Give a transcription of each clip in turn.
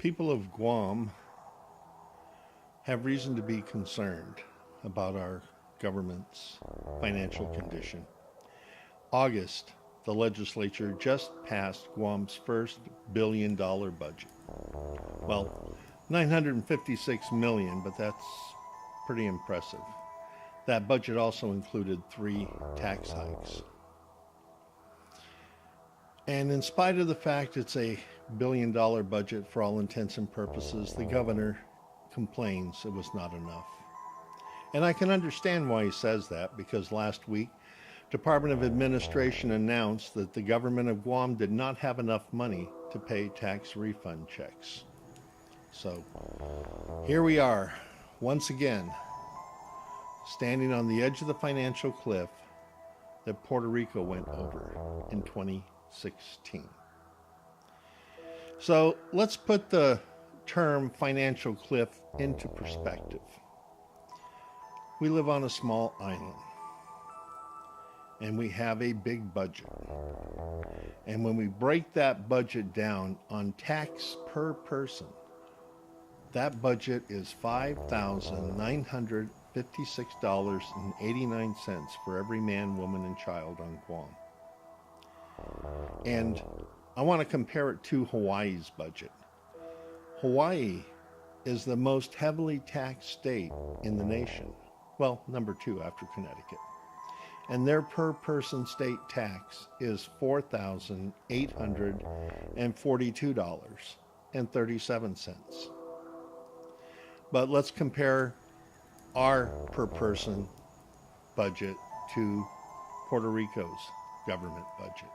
People of Guam have reason to be concerned about our government's financial condition. August, the legislature just passed Guam's first billion-dollar budget. Well, 956 million, but that's pretty impressive. That budget also included 3 tax hikes. And in spite of the fact it's a billion-dollar budget for all intents and purposes, the governor complains it was not enough. And I can understand why he says that, because last week, Department of Administration announced that the government of Guam did not have enough money to pay tax refund checks. So here we are, once again, standing on the edge of the financial cliff that Puerto Rico went over in 2016. So let's put the term financial cliff into perspective. We live on a small island, and we have a big budget. And when we break that budget down on tax per person, that budget is $5,956.89 for every man, woman, and child on Guam. And I want to compare it to Hawaii's budget. Hawaii is the most heavily taxed state in the nation. Well, number 2 after Connecticut. And their per person state tax is $4,842.37. But let's compare our per person budget to Puerto Rico's government budget.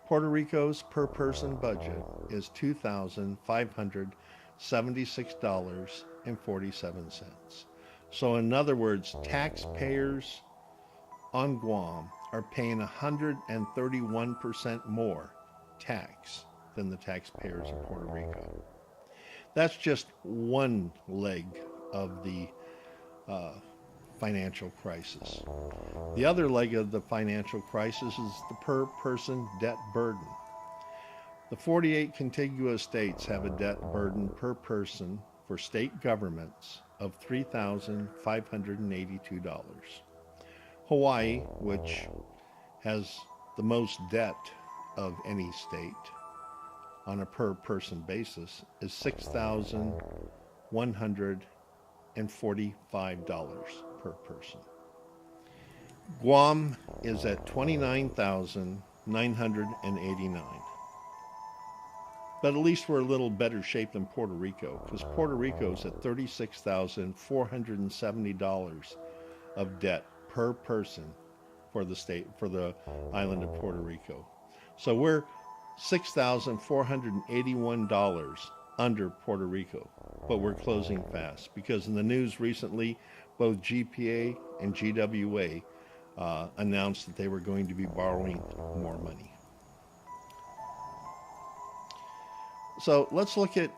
Puerto Rico's per person budget is $2,576.47. So in other words, taxpayers on Guam are paying 131% more tax than the taxpayers of Puerto Rico. That's just one leg of the financial crisis. The other leg of the financial crisis is the per person debt burden. The 48 contiguous states have a debt burden per person for state governments of $3,582. Hawaii, which has the most debt of any state on a per person basis, is $6,145 per person. Guam is at $29,989. But at least we're a little better shape than Puerto Rico, because Puerto Rico is at $36,470 of debt per person for the island of Puerto Rico. So we're $6,481 under Puerto Rico, but we're closing fast, because in the news recently, both GPA and GWA announced that they were going to be borrowing more money. So let's look at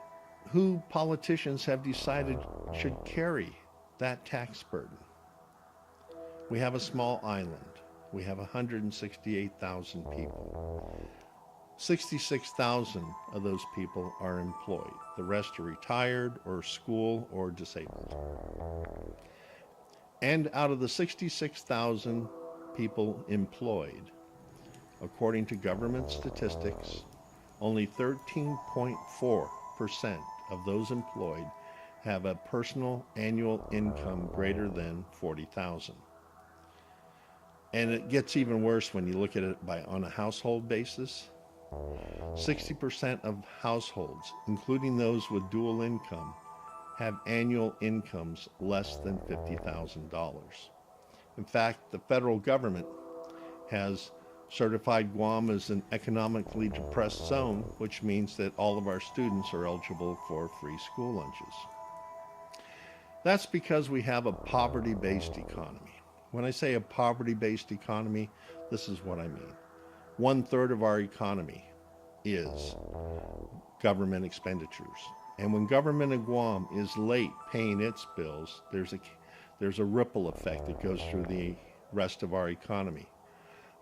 who politicians have decided should carry that tax burden. We have a small island. We have 168,000 people. 66,000 of those people are employed. The rest are retired or school or disabled. And out of the 66,000 people employed, according to government statistics, only 13.4% of those employed have a personal annual income greater than $40,000. And it gets even worse when you look at it on a household basis. 60% of households, including those with dual income, have annual incomes less than $50,000. In fact, the federal government has certified Guam as an economically depressed zone, which means that all of our students are eligible for free school lunches. That's because we have a poverty-based economy. When I say a poverty-based economy, this is what I mean. 1/3 of our economy is government expenditures. And when government of Guam is late paying its bills, there's a ripple effect that goes through the rest of our economy.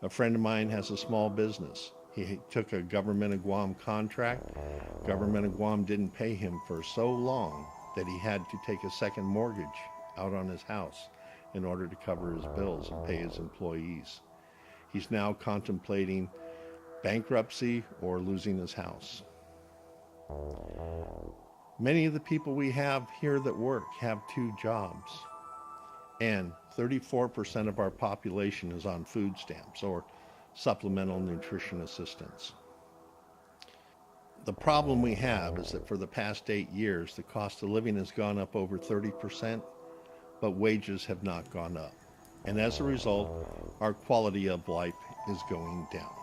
A friend of mine has a small business. He took a Government of Guam contract. Government of Guam didn't pay him for so long that he had to take a second mortgage out on his house in order to cover his bills and pay his employees. He's now contemplating bankruptcy or losing his house. Many of the people we have here that work have 2 jobs, and 34% of our population is on food stamps or supplemental nutrition assistance. The problem we have is that for the past 8 years, the cost of living has gone up over 30%, but wages have not gone up. And as a result, our quality of life is going down.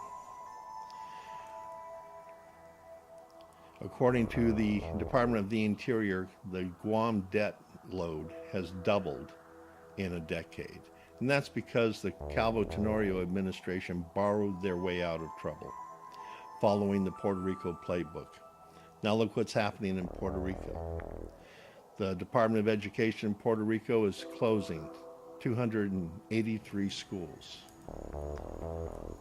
According to the Department of the Interior, the Guam debt load has doubled in a decade. And that's because the Calvo Tenorio administration borrowed their way out of trouble, following the Puerto Rico playbook. Now look what's happening in Puerto Rico. The Department of Education in Puerto Rico is closing 283 schools.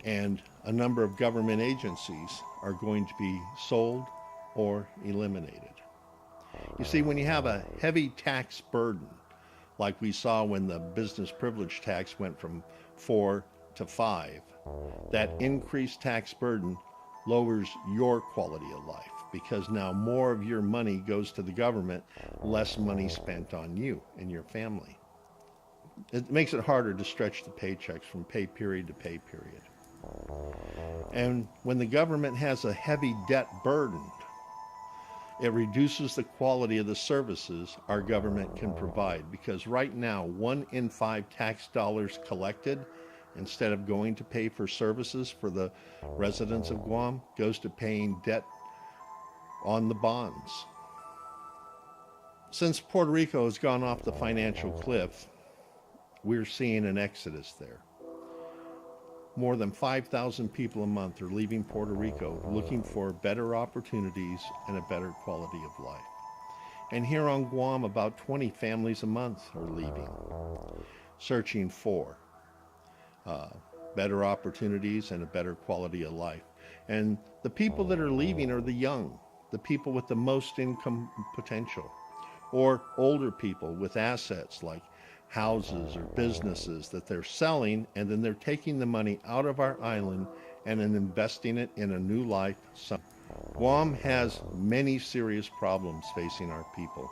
And a number of government agencies are going to be sold or eliminated. You see, when you have a heavy tax burden, like we saw when the business privilege tax went from 4 to 5, that increased tax burden lowers your quality of life, because now more of your money goes to the government, less money spent on you and your family. It makes it harder to stretch the paychecks from pay period to pay period. And when the government has a heavy debt burden, it reduces the quality of the services our government can provide, because right now 1 in 5 tax dollars collected, instead of going to pay for services for the residents of Guam, goes to paying debt on the bonds. Since Puerto Rico has gone off the financial cliff, we're seeing an exodus there. More than 5,000 people a month are leaving Puerto Rico looking for better opportunities and a better quality of life. And here on Guam, about 20 families a month are leaving, searching for better opportunities and a better quality of life. And the people that are leaving are the young, the people with the most income potential, or older people with assets like houses or businesses that they're selling, and then they're taking the money out of our island and then investing it in a new life. Guam has many serious problems facing our people,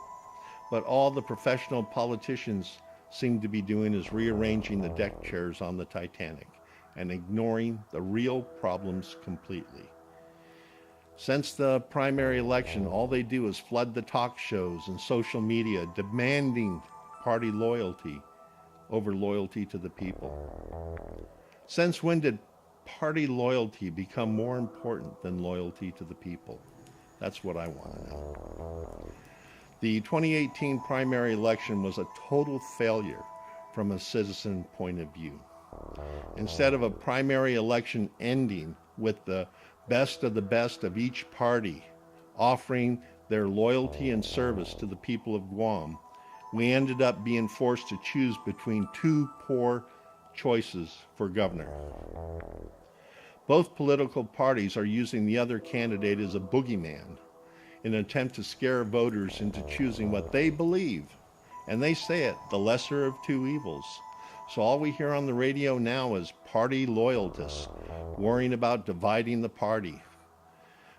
but all the professional politicians seem to be doing is rearranging the deck chairs on the Titanic and ignoring the real problems completely. Since the primary election, all they do is flood the talk shows and social media demanding party loyalty over loyalty to the people. Since when did party loyalty become more important than loyalty to the people? That's what I want to know. The 2018 primary election was a total failure from a citizen point of view. Instead of a primary election ending with the best of each party offering their loyalty and service to the people of Guam, we ended up being forced to choose between 2 poor choices for governor. Both political parties are using the other candidate as a boogeyman in an attempt to scare voters into choosing what they believe, and they say it, the lesser of 2 evils. So all we hear on the radio now is party loyalists worrying about dividing the party.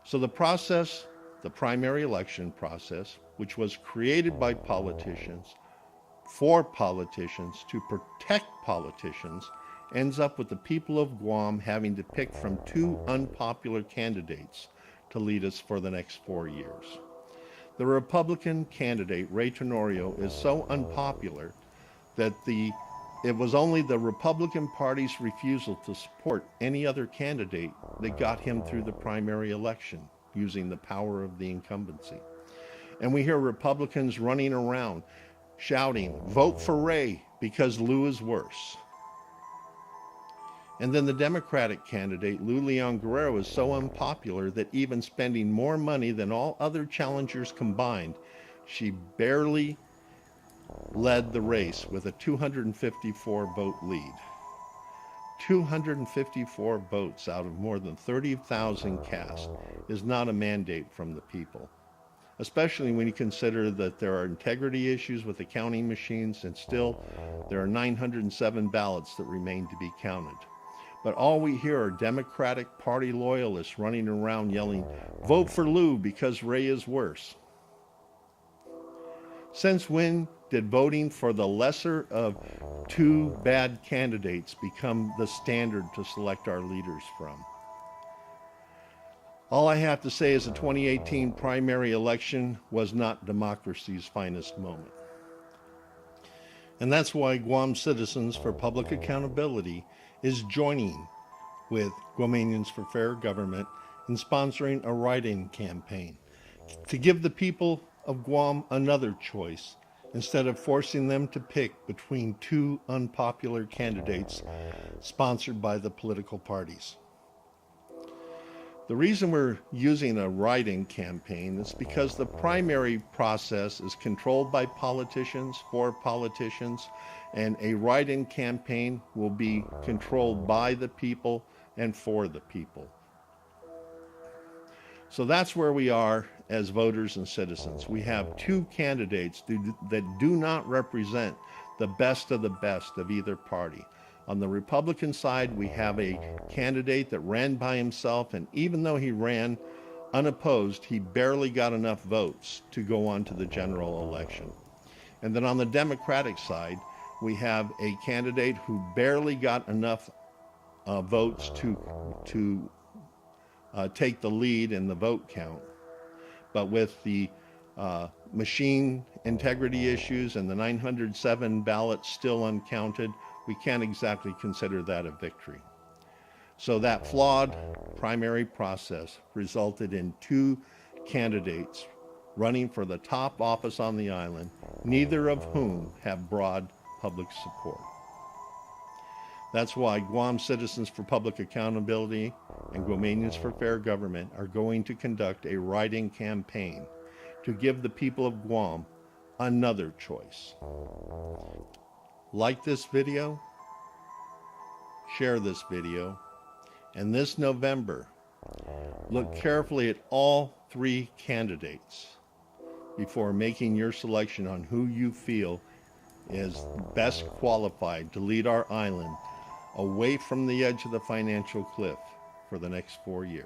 So the process, the primary election process, which was created by politicians for politicians to protect politicians, ends up with the people of Guam having to pick from 2 unpopular candidates to lead us for the next 4 years. The Republican candidate, Ray Tenorio, is so unpopular that it was only the Republican Party's refusal to support any other candidate that got him through the primary election, using the power of the incumbency. And we hear Republicans running around shouting, "Vote for Ray because Lou is worse." And then the Democratic candidate, Lou Leon Guerrero, is so unpopular that even spending more money than all other challengers combined, she barely led the race with a 254 vote lead. 254 votes out of more than 30,000 cast is not a mandate from the people, especially when you consider that there are integrity issues with the counting machines and still there are 907 ballots that remain to be counted. But all we hear are Democratic Party loyalists running around yelling, "Vote for Lou because Ray is worse." Since when did voting for the lesser of two bad candidates become the standard to select our leaders from? All I have to say is the 2018 primary election was not democracy's finest moment. And that's why Guam Citizens for Public Accountability is joining with Guamanians for Fair Government in sponsoring a write-in campaign to give the people of Guam another choice instead of forcing them to pick between two unpopular candidates sponsored by the political parties. The reason we're using a write-in campaign is because the primary process is controlled by politicians for politicians, and a write-in campaign will be controlled by the people and for the people. So that's where we are as voters and citizens. We have two candidates that do not represent the best of either party. On the Republican side, we have a candidate that ran by himself, and even though he ran unopposed, he barely got enough votes to go on to the general election. And then on the Democratic side, we have a candidate who barely got enough votes to take the lead in the vote count. But with the machine integrity issues and the 907 ballots still uncounted, we can't exactly consider that a victory. So that flawed primary process resulted in two candidates running for the top office on the island, neither of whom have broad public support. That's why Guam Citizens for Public Accountability and Guamanians for Fair Government are going to conduct a write-in campaign to give the people of Guam another choice. Like this video, share this video, and this November, look carefully at all three candidates before making your selection on who you feel is best qualified to lead our island away from the edge of the financial cliff for the next 4 years.